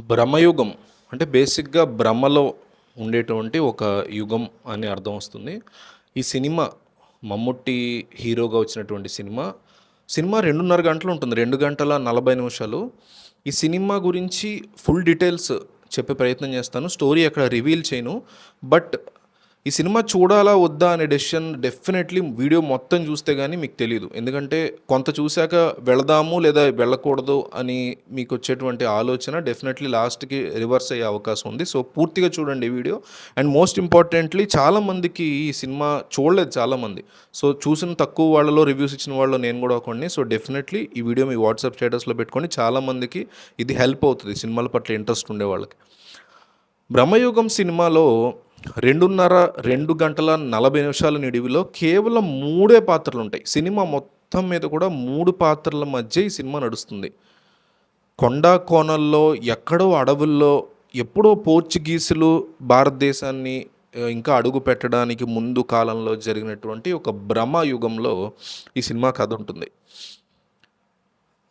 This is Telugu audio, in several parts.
భ్రమయుగం అంటే బేసిక్‌గా భ్రమలో ఉండేటువంటి ఒక యుగం అని అర్థం వస్తుంది. ఈ సినిమా మమ్ముట్టి హీరోగా వచ్చినటువంటి సినిమా 2:30 గంటలు ఉంటుంది. 2 గంటల 40 నిమిషాలు. ఈ సినిమా గురించి ఫుల్ డీటెయిల్స్ చెప్పే ప్రయత్నం చేస్తాను. స్టోరీ అక్కడ రివీల్ చేయను. బట్ ఈ సినిమా చూడాలా వద్దా అనే డెసిషన్ డెఫినెట్లీ వీడియో మొత్తం చూస్తే గానీ మీకు తెలీదు. ఎందుకంటే కొంత చూసాక వెళదాము లేదా వెళ్ళకూడదు అని మీకు వచ్చేటువంటి ఆలోచన డెఫినెట్లీ లాస్ట్‌కి రివర్స్ అయ్యే అవకాశం ఉంది. సో, పూర్తిగా చూడండి ఈ వీడియో. అండ్ మోస్ట్ ఇంపార్టెంట్‌లీ చాలామందికి ఈ సినిమా చూడలేదు చాలామంది. సో, చూసిన తక్కువ వాళ్ళలో రివ్యూస్ ఇచ్చిన వాళ్ళలో నేను కూడా ఒకడిని. సో, డెఫినెట్లీ ఈ వీడియో మీ వాట్సాప్ స్టేటస్‌లో పెట్టుకోండి. చాలామందికి ఇది హెల్ప్ అవుతది సినిమాల పట్ల ఇంట్రెస్ట్ ఉండే వాళ్ళకి. 'బ్రహ్మయుగం' సినిమాలో 2 గంటల 40 నిమిషాల నిడివిలో కేవలం 3 పాత్రలుంటాయి. సినిమా మొత్తం మీద కూడా 3 పాత్రల మధ్య ఈ సినిమా నడుస్తుంది. కొండా కోనల్లో, ఎక్కడో అడవుల్లో, ఎప్పుడో పోర్చుగీసులు భారతదేశాన్ని ఇంకా అడుగు పెట్టడానికి ముందు కాలంలో జరిగినటువంటి ఒక భ్రమ యుగంలో ఈ సినిమా కథ ఉంటుంది.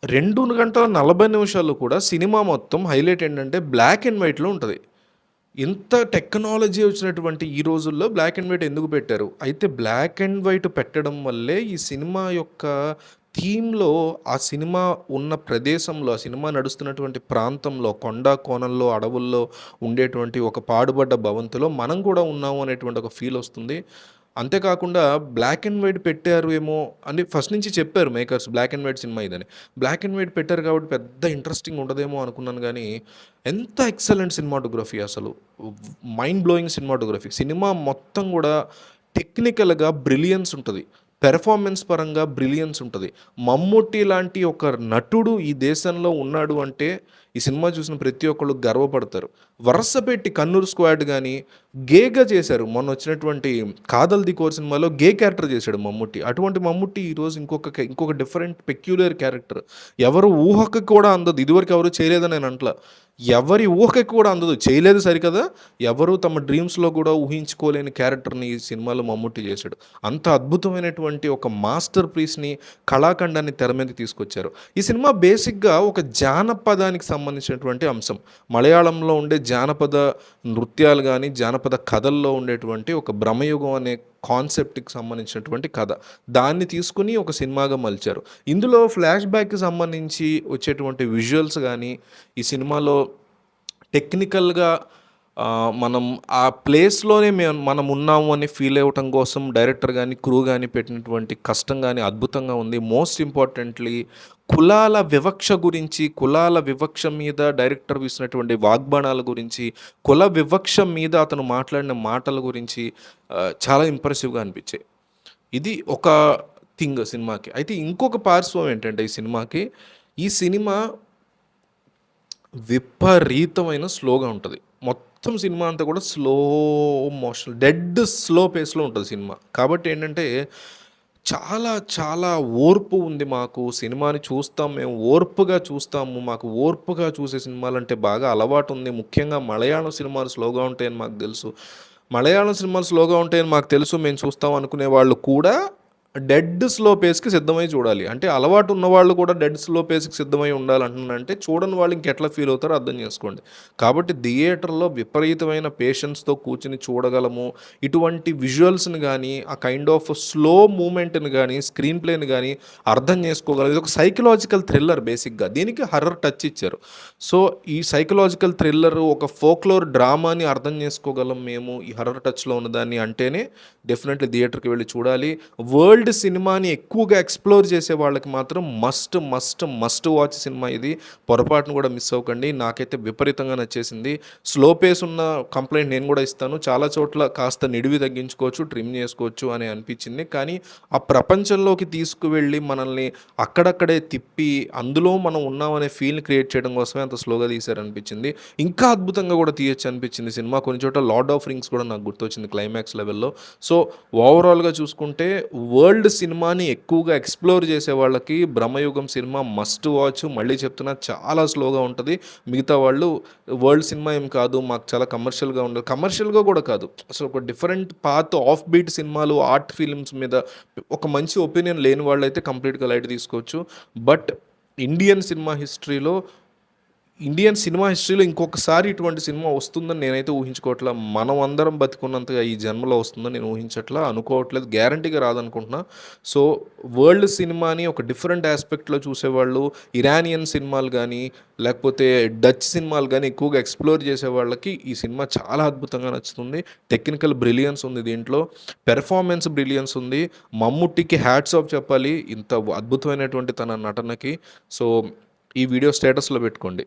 2 గంటల 40 నిమిషాలు కూడా సినిమా మొత్తం హైలైట్ ఏంటంటే బ్లాక్ అండ్ వైట్‌లో ఉంటది. ఇంత టెక్నాలజీ వచ్చినటువంటి ఈ రోజుల్లో బ్లాక్ అండ్ వైట్ ఎందుకు పెట్టారు? అయితే బ్లాక్ అండ్ వైట్ పెట్టడం వల్లే ఈ సినిమా యొక్క థీమ్‌లో ఆ సినిమా ఉన్న ప్రదేశంలో, ఆ సినిమా నడుస్తున్నటువంటి ప్రాంతంలో, కొండ కోనల్లో, అడవుల్లో ఉండేటువంటి ఒక పాడుబడ్డ భవంతిలో మనం కూడా ఉన్నాము అనేటువంటి ఒక ఫీల్ వస్తుంది. అంతేకాకుండా బ్లాక్ అండ్ వైట్ పెట్టారు ఏమో అని ఫస్ట్ నుంచి చెప్పారు makers black and white cinema ఇదని. బ్లాక్ అండ్ వైట్ పెట్టారు కాబట్టి పెద్ద ఇంట్రెస్టింగ్ ఉండదేమో అనుకున్నాను గానీ, ఎంత ఎక్సలెంట్ సినిమాటోగ్రఫీ అసలు. Mind blowing cinematography. సినిమా మొత్తం గూడా టెక్నికల్‌గా బ్రిలియన్స్ ఉంటది. పెర్ఫార్మెన్స్ పరంగా బ్రిలియన్స్ ఉంటది. మమ్ముట్టి లాంటి ఒక నటుడు ఈ దేశంలో ఉన్నాడు అంటే, ఈ సినిమా చూసిన ప్రతి ఒక్కళ్ళు గర్వపడతారు. వరసపెట్టి 'కన్నూర్ స్క్వాడ్' గాని, గేగా చేశారు. మొన్న వచ్చినటువంటి 'కాదల్ ది కోర్' సినిమాలో గే క్యారెక్టర్ చేశాడు మమ్ముట్టి. అటువంటి మమ్ముట్టి ఈరోజు ఇంకొక డిఫరెంట్ పెక్యులియర్ క్యారెక్టర్. ఎవరు ఊహకి కూడా అందదు. ఇదివరకు ఎవరు చేయలేదని నేను అంట్ల. ఎవరి ఊహకి కూడా అందదు. చేయలేదు సరికదా, ఎవరు తమ డ్రీమ్స్‌లో కూడా ఊహించుకోలేని క్యారెక్టర్‌ని ఈ సినిమాలో మమ్ముట్టి చేశాడు. అంత అద్భుతమైనటువంటి ఒక మాస్టర్ పీస్‌ని, కళాఖండాన్ని తెర మీదకి తీసుకొచ్చారు. ఈ సినిమా బేసిక్‌గా ఒక జానపదానికి సంబంధించినటువంటి అంశం. మలయాళంలో ఉండే జానపద నృత్యాలు గానీ, జానపద కథల్లో ఉండేటువంటి ఒక భ్రమయుగం అనే కాన్సెప్ట్‌కి సంబంధించినటువంటి కథ. దాన్ని తీసుకొని ఒక సినిమాగా మలిచారు. ఇందులో ఫ్లాష్ బ్యాక్‌కి సంబంధించి వచ్చేటువంటి విజువల్స్ గానీ, ఈ సినిమాలో టెక్నికల్‌గా మనం ఆ ప్లేస్‌లోనే మనం ఉన్నాము అని ఫీల్ అవ్వటం కోసం డైరెక్టర్ గానీ, క్రూ గానీ పెట్టినటువంటి కష్టం గానీ అద్భుతంగా ఉంది. మోస్ట్ ఇంపార్టెంట్‌లీ కులాల వివక్ష గురించి, కులాల వివక్ష మీద డైరెక్టర్ వేసినటువంటి వాగ్బాణాల గురించి, కుల వివక్ష మీద అతను మాట్లాడిన మాటల గురించి చాలా ఇంప్రెసివ్‌గా అనిపించాయి. ఇది ఒక థింగ్ సినిమాకి. అయితే ఇంకొక పార్శ్వం ఏంటంటే ఈ సినిమా విపరీతమైన స్లోగా ఉంటది. మొత్తం సినిమా అంతా కూడా స్లో మోషన్, డెడ్ స్లో పేస్‌లో ఉంటది సినిమా. కాబట్టి ఏంటంటే, చాలా చాలా ఓర్పు ఉంది మాకు. సినిమాని చూస్తాం మేము, ఓర్పుగా చూస్తాము. మాకు ఓర్పుగా చూసే సినిమాలంటే బాగా అలవాటుంది. ముఖ్యంగా మలయాళం సినిమాలు స్లోగా ఉంటాయని మాకు తెలుసు. మలయాళం సినిమాలు స్లోగా ఉంటాయని మాకు తెలుసు, మేము చూస్తాం అనుకునే వాళ్ళు కూడా డెడ్ స్లో పేస్‌కి సిద్ధమై చూడాలి. అంటే అలవాటు ఉన్నవాళ్ళు కూడా డెడ్ స్లో పేస్‌కి సిద్ధమై ఉండాలంటున్నానంటే, చూడని వాళ్ళు ఇంకెట్లా ఫీల్ అవుతారో అర్థం చేసుకోండి. కాబట్టి థియేటర్‌లో విపరీతమైన పేషెన్స్‌తో కూర్చొని చూడగలము. ఇటువంటి విజువల్స్‌ని గానీ, ఆ కైండ్ ఆఫ్ స్లో మూవ్‌మెంట్‌ని గానీ, స్క్రీన్ ప్లేని గానీ అర్థం చేసుకోగలం. ఇదొక సైకలాజికల్ థ్రిల్లర్ బేసిక్‌గా. దీనికి హర్రర్ టచ్ ఇచ్చారు. సో, ఈ సైకలాజికల్ థ్రిల్లర్ ఒక ఫోక్‌లోర్ డ్రామాని అర్థం చేసుకోగలం మేము ఈ హర్రర్ టచ్‌లో ఉన్నదాన్ని అంటేనే డెఫినెట్‌లీ థియేటర్‌కి వెళ్లి చూడాలి. వరల్డ్ సినిమాని ఎక్కువగా ఎక్స్‌ప్లోర్ చేసే వాళ్ళకి మాత్రం మస్ట్ వాచ్ సినిమా ఇది. పొరపాటున కూడా మిస్ అవ్వకండి. నాకైతే విపరీతంగా నచ్చేసింది. స్లో పేస్ ఉన్న కంప్లెయింట్ నేను కూడా ఇస్తాను. చాలా చోట్ల కాస్త నిడివి తగ్గించుకోవచ్చు, ట్రిమ్ చేసుకోవచ్చు అని అనిపించింది. కానీ ఆ ప్రపంచంలోకి తీసుకువెళ్ళి మనల్ని అక్కడక్కడే తిప్పి అందులో మనం ఉన్నామనే ఫీల్‌ని క్రియేట్ చేయడం కోసమే అంత స్లోగా తీశారనిపించింది. ఇంకా అద్భుతంగా కూడా తీయొచ్చు అనిపించింది సినిమా. కొన్ని చోట్ల లార్డ్ ఆఫ్ రింగ్స్ కూడా నాకు గుర్తొచ్చింది క్లైమాక్స్ లెవెల్‌లో. సో, ఓవరాల్‌గా చూసుకుంటే వరల్డ్ సినిమాని ఎక్కువగా ఎక్స్‌ప్లోర్ చేసే వాళ్ళకి 'బ్రహ్మయుగం' సినిమా మస్ట్ వాచ్. మళ్ళీ చెప్తున్నా, చాలా స్లోగా ఉంటది. మిగతా వాళ్ళు వరల్డ్ సినిమా ఏం కాదు, మాకు చాలా కమర్షియల్‌గా ఉండదు. కమర్షియల్‌గా కూడా కాదు. అసలు ఒక డిఫరెంట్ పాత్ ఆఫ్ బీట్ సినిమాలు, ఆర్ట్ ఫిల్మ్స్ మీద ఒక మంచి ఒపీనియన్ లేని వాళ్ళైతే కంప్లీట్‌గా లైట్ తీసుకోవచ్చు. బట్ ఇండియన్ సినిమా హిస్టరీలో ఇండియన్ సినిమా హిస్టరీలో ఇంకొకసారి ఇటువంటి సినిమా వస్తుందని నేనైతే ఊహించుకోవట్లా. మనం అందరం బతికున్నంతగా ఈ జన్మలో వస్తుందని నేను ఊహించట్లా, అనుకోవట్లేదు. గ్యారంటీగా రాదనుకుంటున్నా. సో, వరల్డ్ సినిమాని ఒక డిఫరెంట్ యాస్పెక్ట్‌లో చూసేవాళ్ళు, ఇరానియన్ సినిమాలు గానీ, లేకపోతే డచ్ సినిమాలు గానీ ఎక్కువగా ఎక్స్‌ప్లోర్ చేసే వాళ్ళకి ఈ సినిమా చాలా అద్భుతంగా నచ్చుతుంది. టెక్నికల్ బ్రిలియన్స్ ఉంది దీంట్లో. పెర్ఫార్మెన్స్ బ్రిలియన్స్ ఉంది. మమ్ముట్టికి హ్యాట్స్ ఆఫ్ చెప్పాలి ఇంత అద్భుతమైనటువంటి తన నటనకి. సో, ఈ వీడియో స్టేటస్‌లో పెట్టుకోండి.